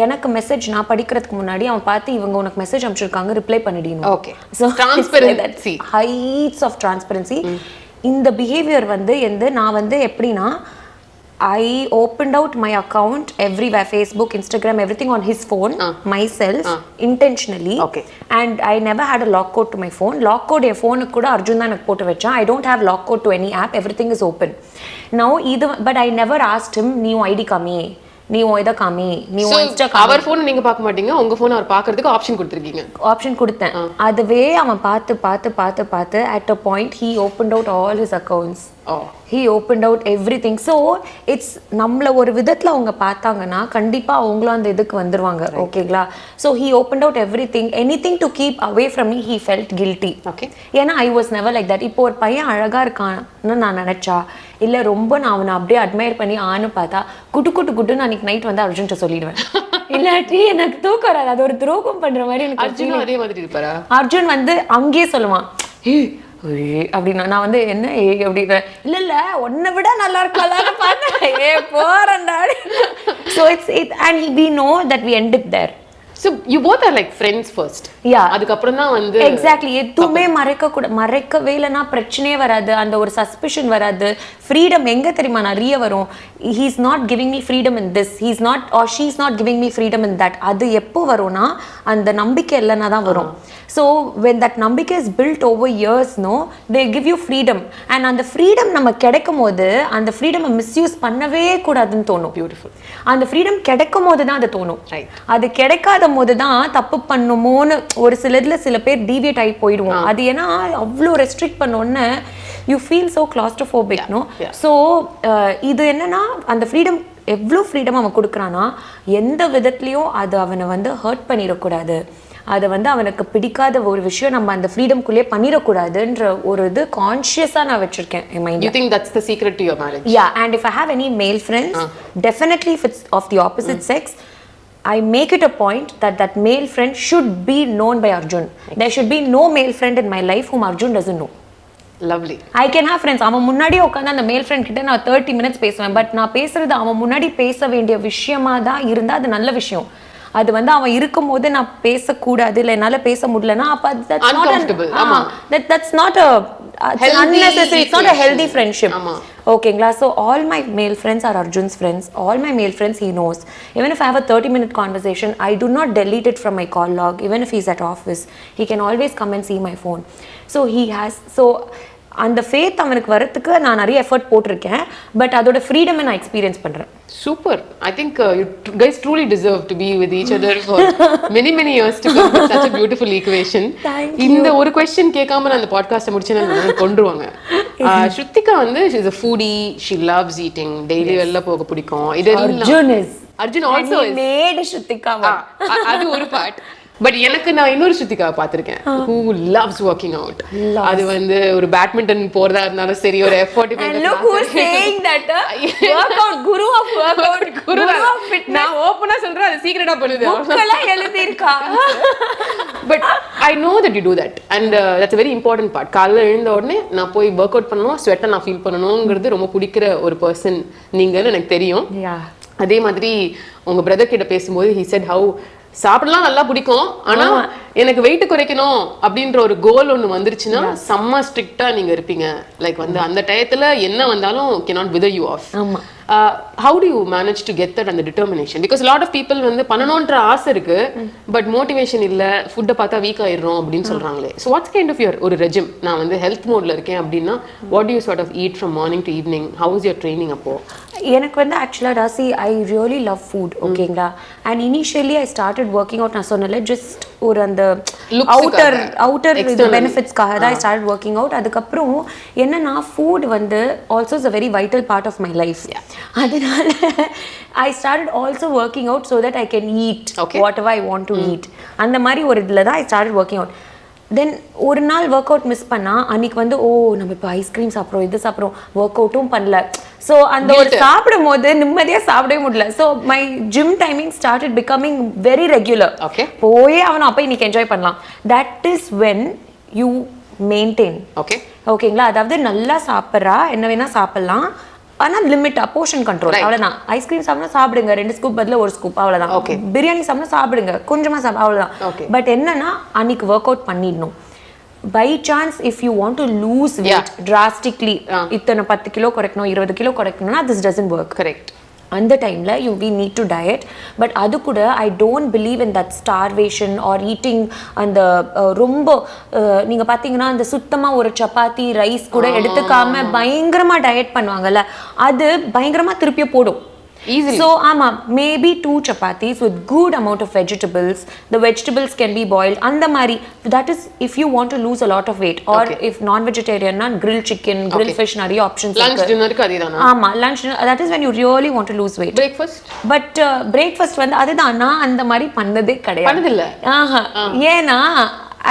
எனக்கு message நான் படிக்கிறதுக்கு முன்னாடி அவன் பார்த்து இவங்க உனக்கு மெசேஜ் அனுப்பிச்சிருக்காங்க, ரிப்ளை பண்ணிடணும். Okay, so transparency, heights of transparency. இந்த பிஹேவியர் வந்து நான் வந்து எப்படின்னா, I opened out my account everywhere, Facebook, Instagram, everything on his phone, myself, intentionally. Okay. And I never had a lock code to my phone. Lock code என் ஃபோனுக்கு கூட அர்ஜுன் தான் எனக்கு போட்டு வச்சான். I don't have lock code to any app. Everything is open. Now, but I never asked him, நீ உன் ID காமி, நீ உன் இதை காமி, நீ உன் இன்ஸ்டா காமி. அவர் ஃபோன் நீங்க பார்க்க மாட்டீங்க, உங்க ஃபோன் அவர் பார்க்கிறதுக்கு ஆப்ஷன் கொடுத்திருக்கீங்க. ஆப்ஷன் கொடுத்தேன். அதுவே அவன் பார்த்து at a point he opened out all his accounts. he opened out everything. So it's நம்மள ஒரு விதத்துல அவங்க பார்த்தாங்கன்னா கண்டிப்பா அவங்களும் அந்த இதுக்கு வந்துருவாங்க. ஓகேங்களா? So he opened out everything, anything to keep away from me. He felt guilty. Okay. ஏன்னா I was never like that. இப்போ ஒரு பையன் அழகா இருக்கான்னு நான் நினைச்சா, இல்ல ரொம்ப நான் அவனை அப்படியே அட்மையர் பண்ணி பார்த்தா குட்டு நான் இன்னைக்கு நைட் வந்து அர்ஜுன்ட்ட சொல்லிடுவேன். இல்லாட்டி எனக்கு தூக்கம் வராது, அது ஒரு துரோகம் பண்ற மாதிரி எனக்கு. அர்ஜுன் அதே மாதிரி இருப்பாரா? அர்ஜுன் வந்து அங்கேயே சொல்லுவான், அப்படின்னா நான் வந்து என்ன அப்படின்ற, இல்ல உன்னை விட நல்லா இருக்கலாம்னு பார்த்தேன் போறேன்டா. So it's and we know that we ended there. So you both are like friends first. Yeah. அதுக்கு அப்புறம் தான் வந்து எக்ஸாக்ட்லி எதுவுமே மறைக்கவே இல்லைன்னா பிரச்சனையே வராது, அந்த ஒரு சஸ்பிஷன் வராது. ஃப்ரீடம் எங்க தெரியுமா நிறைய வரும். he is not giving me freedom in this, he is not or she is not giving me freedom in that. அது எப்போ வரும்னா அந்த நம்பிக்கை இல்லைன்னா தான் வரும். So when that நம்பிக்கை is built over years, no, they give you freedom. and அந்த freedom நம்ம கிடைக்கும் போது அந்த freedom மிஸ்யூஸ் பண்ணவே கூடாதுன்னு தோணும். பியூட்டிஃபுல். அந்த freedom கிடைக்கும் போது தான் அது தோணும். ரைட். அது கிடைக்காத போது தான் தப்பு பண்ணுமோன்னு ஒரு சில பேர் டீவியேட் ஆகி போயிடுவோம். அது ஏன்னா அவ்வளோ ரெஸ்ட்ரிக்ட் பண்ணோன்னு you feel so claustrophobic. No, so இது என்னன்னா அந்த ஃப்ரீடம், எவ்வளோ ஃப்ரீடம் அவன் கொடுக்குறான்னா எந்த விதத்துலையும் அது அவனை வந்து ஹர்ட் பண்ணிடக்கூடாது, அதை வந்து அவனுக்கு பிடிக்காத ஒரு விஷயம் நம்ம அந்த ஃப்ரீடம்குள்ளேயே பண்ணிடக்கூடாதுன்ற ஒரு இது கான்ஷியஸாக நான் வச்சிருக்கேன் என் mind. You think that's the secret to your marriage? Yeah, and if I have any male friends, definitely if it's of the opposite sex, I make it a point that male friend should be known by Arjun. There should be no male friend in my life whom Arjun doesn't know. Lovely. I can have friends. அவன் முன்னாடியே உட்காந்து அந்த மேல் friend கிட்ட நான் 30 minutes பேசுவேன். But நான் பேசுறது அவன் முன்னாடி பேச வேண்டிய விஷயமா தான் இருந்தா அது நல்ல விஷயம். அது வந்து அவன் இருக்கும் போது நான் பேசக்கூடாது, இல்லை என்னால பேச முடியலன்னா அப்ப that's not a unnecessary, it's not a healthy friendship. ஓகேங்களா? So all my male friends are Arjun's friends. All my male friends he knows. Even if I have a 30-minute conversation, I do not delete it from my call log. Even if he's at office, he can always come and see my phone. So he has, so அந்த faith அவனுக்கு வரதுக்கு நான் நிறைய effort போட்டிருக்கேன். But அதோட freedom நான் experience பண்றேன். Super. I think you guys truly deserve to be with each other for many years to come with such a beautiful equation. இந்த ஒரு question கேட்காம நான் அந்த பாட்காஸ்ட் முடிச்சேன்னா கொன்றுவாங்க. ஸ்ருத்திகா வந்து she is a foodie, she loves eating, daily வெளில போக பிடிக்கும். இதெல்லாம் Arjun also is made Shrutika. அது ஒரு part. பட் எனக்கு நான் இன்னொரு ஸ்ருதிகா பார்த்திருக்கேன் who loves working out. அது வந்து ஒரு பேட்மிண்டன் போறதா இருந்தாலும் சரி ஒரு effort and look who is saying that workout guru of workout guru of fitness நான் ஓபனா சொல்றேன் அது சீக்ரெட்டா பண்ணுது புக்கெல்லாம் எழுதி இருக்கா but I know that you do that and that's a very important part. காலையில எழுந்த உடனே நான் போய் ஒர்க் அவுட் பண்ணணும் ஸ்வெட்டை நான் ஃபீல் பண்ணணும்ங்கிறது ரொம்ப பிடிக்கிற ஒரு பர்சன் நீங்கன்னு எனக்கு தெரியும். அதே மாதிரி உங்க பிரதர் கிட்ட பேசும்போது he said how சாப்பிடலாம் நல்லா பிடிக்கும் ஆனா எனக்கு வெயிட் குறைக்கணும் அப்படின்ற ஒரு கோல் ஒன்று வந்துருச்சுன்னா செம்ம ஸ்ட்ரிக்டா நீங்க இருப்பீங்க லைக் வந்து அந்த டயத்துல என்ன வந்தாலும் cannot wither you off. How do you manage to get that and the determination? Because a lot of people வந்து பண்ணணும்ன்ற ஆசை இருக்கு பட் மோட்டிவேஷன் இல்ல ஃபுட்டை பார்த்தா வீக் ஆயிடுறோம் அப்படின்னு சொல்றாங்களே. So what's kind of your ஒரு regime? நான் வந்து ஹெல்த் மோட்ல இருக்கேன் அப்படின்னா what do you sort of eat from morning to evening? How is your training அப்போ? எனக்கு வந்து ஆக்சுவலாக ராசி ஐ ரியலி லவ் ஃபுட் ஓகேங்களா and initially I started working out நான் சொன்னல ஜஸ்ட் ஒரு அந்த அவுட்டர் பெனிஃபிட்ஸ்க்காக தான் ஐ ஸ்டார்ட் ஒர்க்கிங் அவுட். அதுக்கப்புறம் என்னன்னா ஃபுட் வந்து also is a very vital part of my life. அதனால I started also working out so that I can eat whatever I want to eat. அந்த மாதிரி ஒரு இதில் தான் I started working out. Then ஒரு நாள் work out miss பண்ணால் அன்றைக்கி வந்து ஓ நம்ம இப்போ ஐஸ்கிரீம் சாப்பிட்றோம் இது சாப்பிட்றோம் ஒர்க் அவுட்டும் பண்ணல. ஸோ அந்த ஒரு சாப்பிடும் போது நிம்மதியாக சாப்பிடவே முடியல. So my gym timing started becoming very regular. போயே அவனை அப்போ இன்னைக்கு என்ஜாய் பண்ணலாம். That is when you maintain ஓகேங்களா. அதாவது நல்லா சாப்பிட்றா என்ன வேணா சாப்பிட்லாம் ஆனால் லிமிட்டா போர்ஷன் கண்ட்ரோல் அவ்வளோதான். ஐஸ்கிரீம் சாப்பிட்டா சாப்பிடுங்க 2 ஸ்கூப் பதில் 1 ஸ்கூப் அவ்வளோதான். பிரியாணி சாப்பிட்டா சாப்பிடுங்க கொஞ்சமாக சாப்பிட அவ்வளோதான். பட் என்னன்னா அன்னைக்கு ஒர்க் அவுட் பண்ணிடணும். By chance if you want to lose weight drastically இத்தனை 10 கிலோ குறைக்கணும் 20 கிலோ குறைக்கணும்னா திஸ் டசன்ட் ஒர்க். கரெக்ட். அந்த டைமில் we need to diet. But அது கூட I don't believe in that starvation or eating அந்த ரொம்ப நீங்கள் பார்த்தீங்கன்னா அந்த சுத்தமாக ஒரு சப்பாத்தி ரைஸ் கூட எடுத்துக்காம பயங்கரமாக டயட் பண்ணுவாங்கல்ல அது பயங்கரமாக திருப்பியும் போடும். Easily. So maybe 2 chapatis with good amount of vegetables. The vegetables can be boiled and mari. That is if you want to lose a lot of weight or if non-vegetarian na grilled chicken, grilled fish nari options. Lunch dinner ku adidana. Lunch dinner that is when you really want to lose weight. Breakfast? But breakfast வந்து அதுதான் நான் அந்த மாதிரி பண்ணதே கிடையாது. பண்ணதில்ல. ஏனா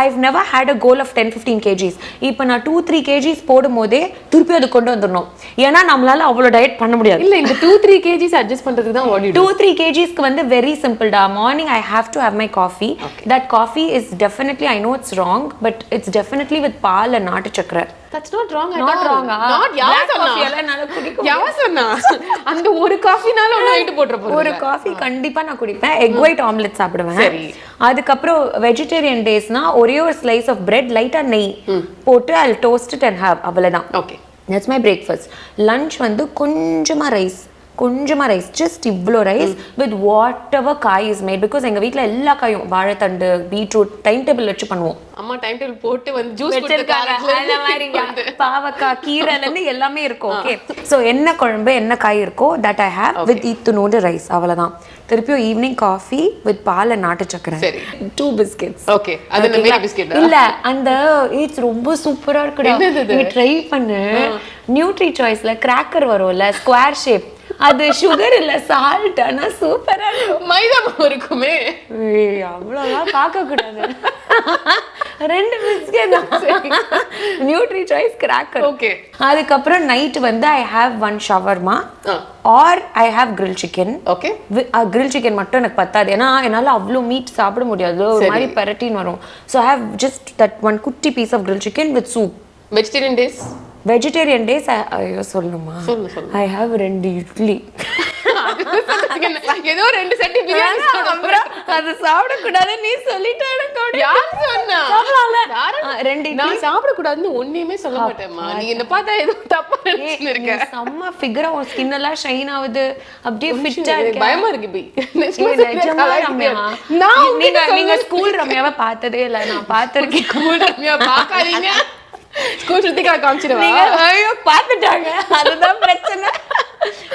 I've never had a goal of 10-15 kgs. இப்போ நான் 2-3 kgs போடும்போதே திருப்பி அது கொண்டு வந்துடணும். ஏன்னா நம்மளால அவ்வளோ டயட் பண்ண முடியாது. இல்லை இந்த 2-3 kgs அட்ஜஸ்ட் பண்ணுறதுக்கு தான் what you do. 2-3 kgsக்கு வந்து வெரி சிம்பிள்டா. Morning I have to have my coffee. That coffee is definitely, I know it's wrong, but it's definitely with paal and nattu சக்கரை. That's not wrong at not all. Wrong. Not black coffee எல்லாம் என்னால குடிக்க முடியாது. யாவ சொன்னா அந்த ஒரு காஃபினால ஒண்ணு வெயிட் போட்ற போறேன். ஒரு காஃபி கண்டிப்பா நான் குடிப்பேன். எக் ஒயிட் ஆம்லெட் சாப்பிடுவேன். சரி. அதுக்கு அப்புறம் வெஜிடேரியன் டேஸ்னா ஒரே ஒரு ஸ்லைஸ் ஆஃப் பிரெட் லைட்டா நெய் போட்டு I'll toast it and have அவ்வளவுதான். Okay. That's my breakfast. Lunch வந்து கொஞ்சமா ரைஸ் ஜஸ்ட் இவ்வளோ ரைஸ் வித் வாட் எவர் காய் இஸ் மேட். பிகாஸ் எங்கள் வீட்டில் எல்லா காயும் வாழைத்தண்டு பீட்ரூட் டைம் டேபிள் வச்சு பண்ணுவோம். அம்மா டைம் டேபிள் போட்டு வந்து ஜூஸ் வச்சிருக்காங்க. அந்த மாதிரி பாவக்காய் கீரைலேருந்து எல்லாமே இருக்கும். ஓகே. ஸோ என்ன குழம்பு என்ன காய் இருக்கோ தட் ஐ ஹேவ் வித் இத்துனோடு ரைஸ் அவ்வளோதான். திருப்பியும் ஈவினிங் காஃபி வித் பால் நாட்டு சக்கரை 2 பிஸ்கெட்ஸ். ஓகே. அது என்ன பிஸ்கெட் இல்ல அந்த இட்ஸ் ரொம்ப சூப்பரா இருக்குடா. நீ ட்ரை பண்ணு. நியூட்ரி சாய்ஸ்ல கிராக்கர் வரும்ல ஸ்கொயர் ஷேப் அது சுகர் இல்ல சால்ட் ஆனா சூப்பரா இருக்கும். மைதா மாவு இருக்குமே. அவ்வளவுதான் பார்க்க கூடாது. 2 biscuit Nutri Choice cracker. Okay. அதுக்கப்புறம் நைட் வந்து I have 1 shawarma or I have grill chicken. Okay. Grill chicken மட்டும் எனக்கு பத்தாது. ஏன்னா என்னால அவ்வளோ மீட் சாப்பிட முடியாது. ஒரு மாதிரி பெரட்டின்னு வரும். So I have just that 1 குட்டி piece of grill chicken with soup. Vegetarian days ஐயோ சொல்லணுமா? I have 2 idli. ஏதோ 2 செட் பிரியாணி அது சாப்பிட கூடாது நீ சொல்லிட்டே யார் சொன்னா? 2 இட்லி நான் சாப்பிட கூடாதுன்னு ஒண்ணுமே சொல்ல மாட்டேம்மா. நீ என்ன பார்த்தா ஏதோ தப்பா நினைச்சிட்டு இருக்க. செம்ம ஃபிகரா உன் ஸ்கின் எல்லாம் ஷைன் ஆகுது. அப்படியே ஃபிட்டா இருக்கு. பயமா இருக்கு பி. நிஜமா ரம்யா. நீங்க ஸ்கூல் ரம்யாவை பார்த்ததே இல்ல. நான் பார்த்திருக்கேன். ஸ்கூல் ரம்யா பார்க்காதீங்க. ஸ்கூல் ஸ்ருதிகா காமிச்சிடுவா. ஐயோ பார்த்துட்டாங்க. அதுதான் பிரச்சனை.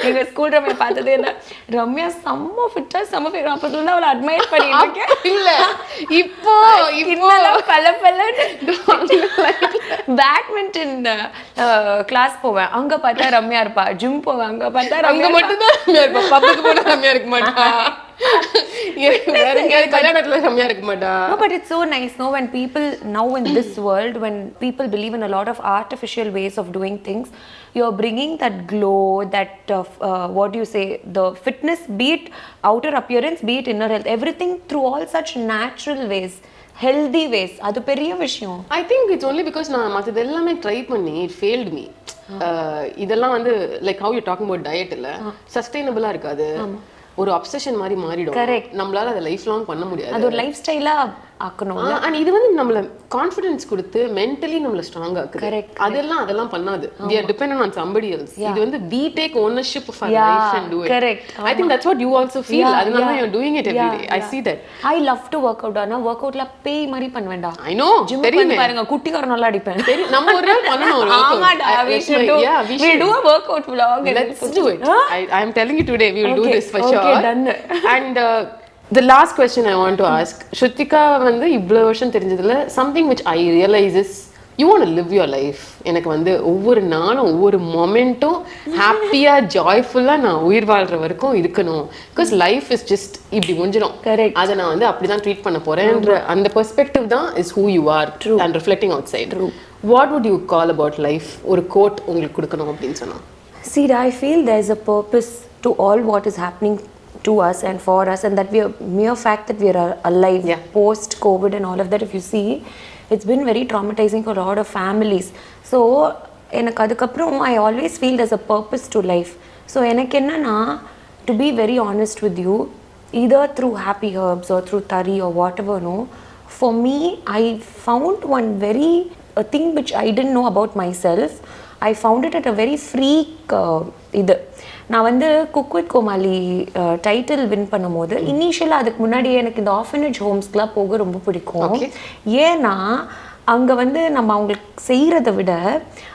எங்க ஸ்கூல் ரம்யா பார்த்ததே இல்ல. ரம்யா செம்ம ஃபிட்டா செம்ம ஃபிகர். அப்பத்துல இருந்து அவளை அட்மையர் பண்ணிட்டு இருக்கேன். இல்ல இப்போ பலப்பலன்னு பேட்மிண்டன் கிளாஸ் போவேன். அங்க பார்த்தா ரம்யா இருப்பா. ஜிம் போவேன். அங்க பார்த்தா அங்க மட்டும் தான் ரம்யா இருப்பா. பப்புக்கு போனா ரம்யா இருக்க மாட்டா. வேற எங்கயாவது கல்யாணத்துல ரம்யா இருக்க மாட்டா. No, but it's so nice, no, when people now in this world, when people believe in a lot of artificial ways of doing things, you're bringing that glow, that what do you say, the fitness, be it outer appearance, be it inner health, everything through all such natural ways, healthy ways. அது பெரிய விஷயம். I think it's only because நான் மற்றது எல்லாமே try பண்ணி it failed me. இதெல்லாம் வந்து like how you talking about diet இல்ல, சஸ்டைனபிளா இருக்காது, ஒரு அப்சஷன் மாதிரி மாறிடும். நம்மளால அதை லைஃப் லாங் பண்ண முடியாது. அது ஒரு லைஃப் ஸ்டைலா ஆக்கணும். அண்ட் இது வந்து நம்மள கான்ஃபிடன்ஸ் கொடுத்து மென்டலி நம்மள ஸ்ட்ராங் ஆக்குது. அதெல்லாம் பண்ணாது. we are dependent on somebody else. இது வந்து we take ownership of our life and do it. I think that's what you also feel. அதனால தான் you're doing it every day. I see that. I love to work out. ஆனா work outல பேய் மாதிரி பண்ணுவேன்டா. I know. தெரியுமே பாருங்க, குட்டிக்காரனல்ல அடிப்பேன். நம்ம ஒரு நாள் பண்ணனும். ஆமாடா, we should do a workout vlog. Let's do it. I am telling you today we will do this for sure. Okay, done. And the last question I want to ask, Shrutika வந்து இவ்வளவு வருஷம் தெரிஞ்சதுல something which I realize is you want to live your life. எனக்கு வந்து ஒவ்வொரு நாளும் ஒவ்வொரு மொமெண்ட்டும் ஹாப்பியா ஜாய்ஃபுல்லா நான் உயிர் வாழ்ற வரைக்கும் இருக்கணும். because life is just இப்படி முடிஞ்சிடும். அதை நான் வந்து அப்படிதான் ட்ரீட் பண்ண போறேன்ற அந்த பெர்ஸ்பெக்டிவ் தான் is who you are. True. And reflecting outside. True. What would you call about life? ஒரு கோட் உங்களுக்கு கொடுக்கணும் அப்படின்னு சொன்னா. See, I feel there's a purpose to all what is happening to us and for us, and that we are mere fact that we are alive post COVID and all of that, if you see, it's been very traumatizing for a lot of families. So எனக்கு அதுக்கப்புறம் I always feel there's a purpose to life. So எனக்கு என்னன்னா, to be very honest with you, either through happy herbs or through tari or whatever, no, for me I found one very a thing which I didn't know about myself. I found it at a very freak இது. நான் வந்து Cook with Comali title win பண்ணும்போது இனிஷியலாக அதுக்கு முன்னாடி எனக்கு இந்த orphanage ஹோம்ஸ்க்குலாம் போக ரொம்ப பிடிக்கும். ஏன்னா அங்கே வந்து நம்ம அவங்களுக்கு செய்கிறத விட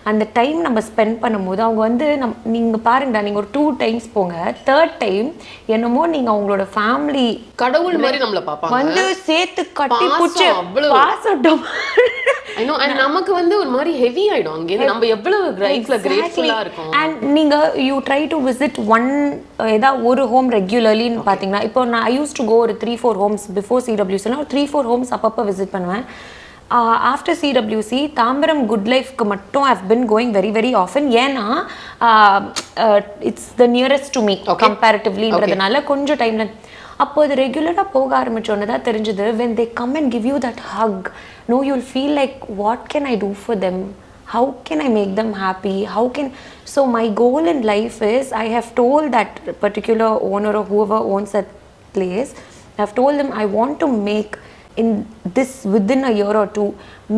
அந்த டைம் நம்ம ஸ்பெண்ட் பண்ணும்போது அவங்க வந்து நீங்கள் பாருங்கடா, நீங்கள் ஒரு 2 times போங்க, 3rd time என்னமோ நீங்கள் அவங்களோட ஃபேமிலி கடவுள் மாதிரி நம்மளை பார்ப்பாங்க, வந்து சேர்த்து கட்டி பிடிச்சி பாசட்டும். I know. And நமக்கு வந்து ஒரு மாதிரி ஹெவி ஆயிடும் அங்கே. நம்ம எவ்வளவு கிரேட்ஃபுல்லா இருக்கும். And நீங்க you try to visit one ஏதா ஒரு ஹோம் ரெகுலர்லி பாத்தீங்கன்னா, இப்போ நான் I used to go ஒரு 3-4 homes before CWC, ஒரு 3-4 homes அப்பப்போ விசிட் பண்ணுவேன். After CWC, தாம்பரம் குட் லைஃப்க்கு மட்டும் I've been going very very often. ஏன்னா it's the nearest to me comparativelyன்றதுனால கொஞ்சம் டைம்ல அப்போ அது ரெகுலராக போக ஆரம்பிச்சோன்னு தான் தெரிஞ்சது. when they come and give you that hug, no, you'll feel like what can I do for them, how can I make them happy, how can. So my goal in life is, I have told that particular owner or whoever owns that place, I have told them I want to make in this within a year or 2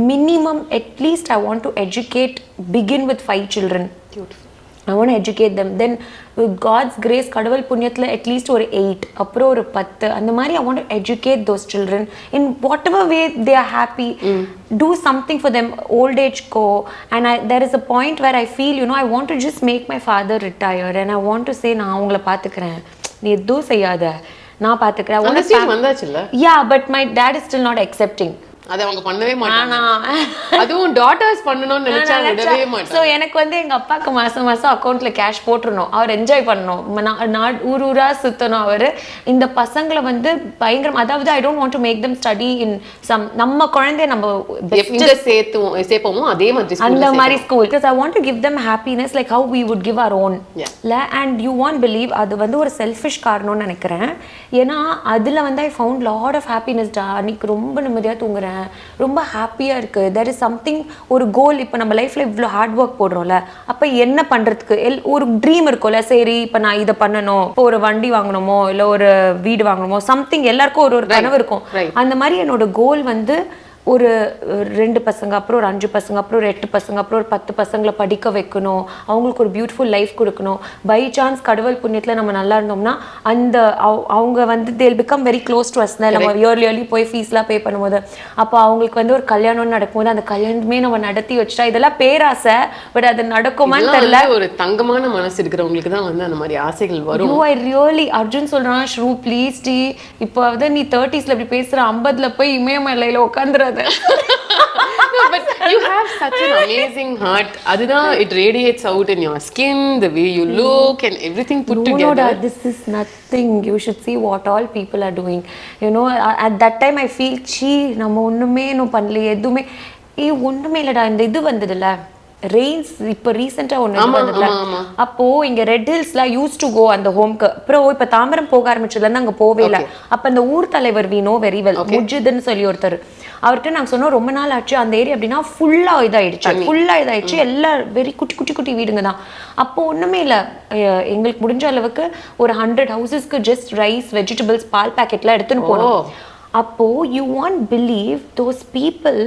minimum, at least I want to educate, begin with 5 children. Beautiful. I want to educate them. Then with God's grace, கடவுள் புண்ணியத்தில் at least ஒரு 8, அப்புறம் ஒரு 10, அந்த மாதிரி I want to educate those children in whatever way they are happy. Do something for them, old age go. And there is a point where I feel, you know, I want to just make my father retired and I want to say, நான் அவங்கள பார்த்துக்கிறேன், நீ எதுவும் செய்யாத, நான் பார்த்துக்கிறேன். Yeah, but my dad is still not accepting. அதை அவங்க பண்ணவே மாட்டாங்க. அதுவும் டாட்டர்ஸ் பண்ணணும்னு நினைச்சா விடவே மாட்டாங்க. சோ எனக்கு வந்து எங்க அப்பாக்கு மாசம் மாசம் அக்கவுண்ட்ல கேஷ் போட்டுறணும், அவர் என்ஜாய் பண்ணணும், ஊரூரா சுத்தணும். அவர் இந்த பசங்களை வந்து பயங்கரம், அதாவது I don't want to make them study in some, நம்ம குழந்தைய நம்ம எங்க சேப்போமோ அதே மாதிரி அந்த மாதிரி school, because I want to give them happiness like how we would give our own. And you won't believe, அது வந்து ஒரு செல்ஃபிஷ் காரணம்னு நினைக்கிறேன். ஏன்னா அதுல வந்து I found lot of happiness டா. அன்னைக்கு ரொம்ப நிம்மதியா தூங்குறேன், ரொம்ப ஹாப்பியா இருக்கு. there is something, ஒரு கோல். இப்போ நம்ம லைஃப்ல இவ்வளோ ஹார்ட் ஒர்க் போடுறோம்ல, அப்போ என்ன பண்றதுக்கு ஒரு ட்ரீம் இருக்கும்ல, சரி இப்போ நான் இதை பண்ணணும், இப்போ ஒரு வண்டி வாங்கணுமோ இல்லை ஒரு வீடு வாங்கணுமோ, சம்திங் எல்லாருக்கும் ஒரு கனவு இருக்கும். அந்த மாதிரி என்னோட கோல் வந்து ஒரு 2 பசங்க, அப்புறம் ஒரு 5 பசங்க, அப்புறம் ஒரு 8 பசங்க, அப்புறம் ஒரு 10 பசங்களை படிக்க வைக்கணும், அவங்களுக்கு ஒரு பியூட்டிஃபுல் லைஃப் கொடுக்கணும். பை சான்ஸ் கடவுள் புண்ணியத்தில் நம்ம நல்லா இருந்தோம்னா அந்த அவங்க வந்து they'll become very close to us. நம்ம இயர்லி போய் ஃபீஸ்லாம் பே பண்ணும்போது, அப்போ அவங்களுக்கு வந்து ஒரு கல்யாணம் நடக்கும்போது அந்த கல்யாணமே நம்ம நடத்தி வச்சுட்டா, இதெல்லாம் பேராசை, பட் அது நடக்குமான்னு தெரியல. ஒரு தங்கமான மனசு இருக்கிறவங்களுக்கு தான் வந்து அந்த மாதிரி ஆசைகள் வரும். I really, அர்ஜுன் சொல்றான், ஷ்ரூ ப்ளீஸ் டி, இப்போ வந்து நீ 30sல இப்படி பேசுற, 50ல போய் இமயமலையில உட்காந்துற. but you have such an amazing heart. அதுதான் it radiates out in your skin, the way you look and everything put together. No, this is nothing. You should see what all people are doing. You know, at that time I feel நம்ம ஒண்ணுமே பண்ணல எதுமே ஒண்ணுமே இல்லடா இந்த இது வந்ததுல Reigns இப்போ ரீசெண்டா ஒன்று வந்ததுல அப்போ இங்க ரெட் ஹில்ஸ்லாம் யூஸ் டு கோ அந்த ஹோம்க்கு அப்புறம் இப்போ தாம்பரம் போக ஆரம்பிச்சதுலேருந்து அங்கே போவே இல்லை அப்போ அந்த ஊர் தலைவர் வீணோ வெரி வெல் முஜிதுன்னு சொல்லி ஒருத்தர் அவர்கிட்ட நாங்கள் சொன்னோம் ரொம்ப நாள் ஆச்சு அந்த ஏரியா அப்படின்னா ஃபுல்லாக இதாயிடுச்சு எல்லாம் வெரி குட்டி வீடுங்க தான் அப்போ ஒன்றுமே இல்லை எங்களுக்கு முடிஞ்ச அளவுக்கு ஒரு 100 ஹவுசஸ்க்கு ஜஸ்ட் ரைஸ் வெஜிடபிள்ஸ் பால் பேக்கெட்லாம் எடுத்துன்னு போனோம் அப்போ you want believe those people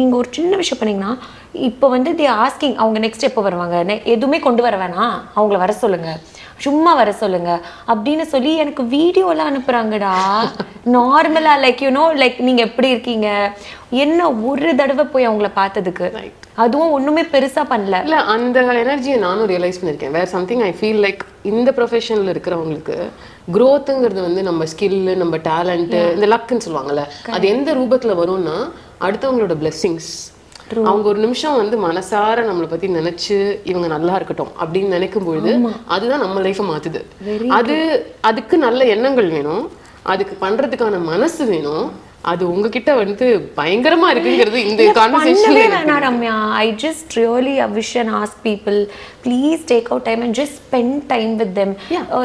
நீங்கள் ஒரு சின்ன விஷயம் பண்ணீங்கன்னா இப்போ வந்து தி ஆஸ்கிங் அவங்க நெக்ஸ்ட் எப்போ வருவாங்க எதுவுமே கொண்டு வர வேணாம் அவங்கள வர சொல்லுங்க சும்மா வர சொல்லுங்க அப்படின்னு சொல்லி எனக்கு வீடியோலாம் அனுப்புறாங்கடா நார்மலா லைக் யூனோ லைக் நீங்க எப்படி இருக்கீங்க என்ன ஒரு தடவை போய் அவங்கள பார்த்ததுக்கு அதுவும் ஒண்ணுமே பெருசா பண்ணல இல்ல அந்த எனர்ஜியை நானும் ரியலைஸ் பண்ணிருக்கேன் வேற சம்திங் ஐ ஃபீல் லைக் இந்த ப்ரொஃபஷன்ல இருக்கிறவங்களுக்கு growthங்கிறது வந்து நம்ம ஸ்கில் நம்ம டேலண்ட் இந்த லக்குன்னு சொல்லுவாங்கல்ல அது எந்த ரூபத்துல வரும்னா அடுத்தவங்களோட blessings அவங்க ஒரு நிமிஷம் வந்து மனசார நம்மளை பத்தி நினைச்சு இவங்க நல்லா இருக்கட்டும் அப்படின்னு நினைக்கும் பொழுது அதுதான் நம்ம லைஃபை மாத்துது அதுக்கு நல்ல எண்ணங்கள் வேணும் அதுக்கு பண்றதுக்கான மனசு வேணும் அது உங்ககிட்ட வந்து பயங்கரமா இருக்குங்கிறது இந்த கான்வர்சேஷன்ல வேணா Ramya I just really wish and ask people please take out time and just spend time with them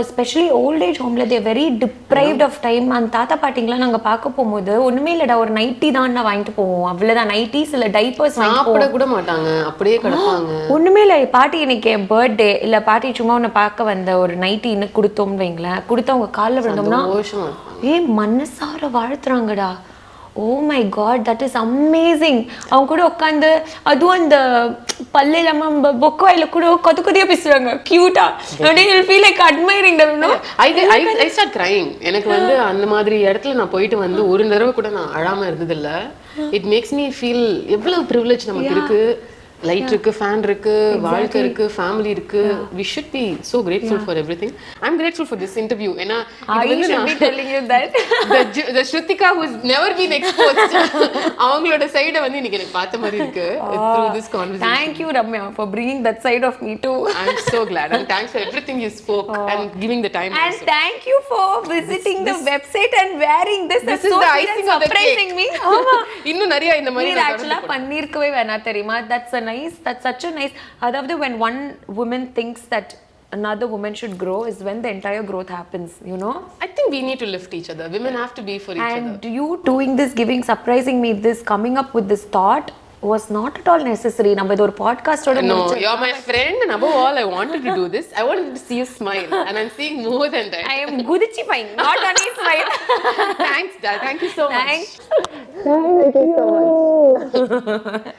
especially old age home they're very deprived of time and தாத்தா பாட்டிங்கலாம் நாங்க பார்க்க போகும்போது ஒண்ணுமே இல்லடா ஒரு நைட்டி தான் நான் வாங்கிட்டு போவோம் அவ்வளவுதான் நைட்டிஸ் இல்ல டைப்பர்ஸ் சாப்பிட கூட மாட்டாங்க அப்படியே கிடப்பாங்க ஒண்ணுமே இல்ல பாட்டி இன்னைக்கு பர்த்டே இல்ல பாட்டி சும்மா உன்னை பார்க்க வந்த ஒரு நைட்டி இன்னும் கொடுத்தோம்னு வைங்களேன் கொடுத்து அவங்க காலில் விழுந்தோம்னா மனசார வாழ்த்துறாங்கடா oh my God that is amazing அவங்க கூட உட்காந்து அதுவும் அந்த பல்லு இல்லாம பொக்கவாயில கூட கொதியா பேசுறாங்க கியூட்டா feel like admiring them no I start crying எனக்கு வந்து அந்த மாதிரி இடத்துல நான் போயிட்டு வந்து ஒரு தடவை கூட நான் அழாம இருந்தது இல்ல it makes me feel எவ்வளவு privilege நமக்கு இருக்கு லைட் இருக்கு ஃபேன் இருக்கு வாழ்க்கை இருக்கு ஃபேமிலி இருக்கு we should be so grateful for everything I'm grateful for this interview ஏனா I should be telling you that the Shrutika who's never been exposed அவங்களோட சைட வந்து இன்னைக்கு எனக்கு பார்த்த மாதிரி இருக்கு through this conversation thank you Ramya for bringing that side of me too I'm so glad and thanks for everything you spoke and giving the time and also. Thank you for visiting the website and wearing this is so the icing of the cake me ஆமா இன்னும் நிறைய இந்த மாதிரி நான் actually பண்ணிருக்கவே வேணா தெரியுமா that's such a nice அதாவது when one woman thinks that another woman should grow is when the entire growth happens you know I think we need to lift each other women have to be for each other and you doing this surprising me this coming up with this thought was not at all necessary நம்ம இது ஒரு podcast ஓட no you're my friend and above all I wanted to do this I wanted to see you smile and I'm seeing more than that I am gudichifying not only smile thanks dad thank you so much thank you so much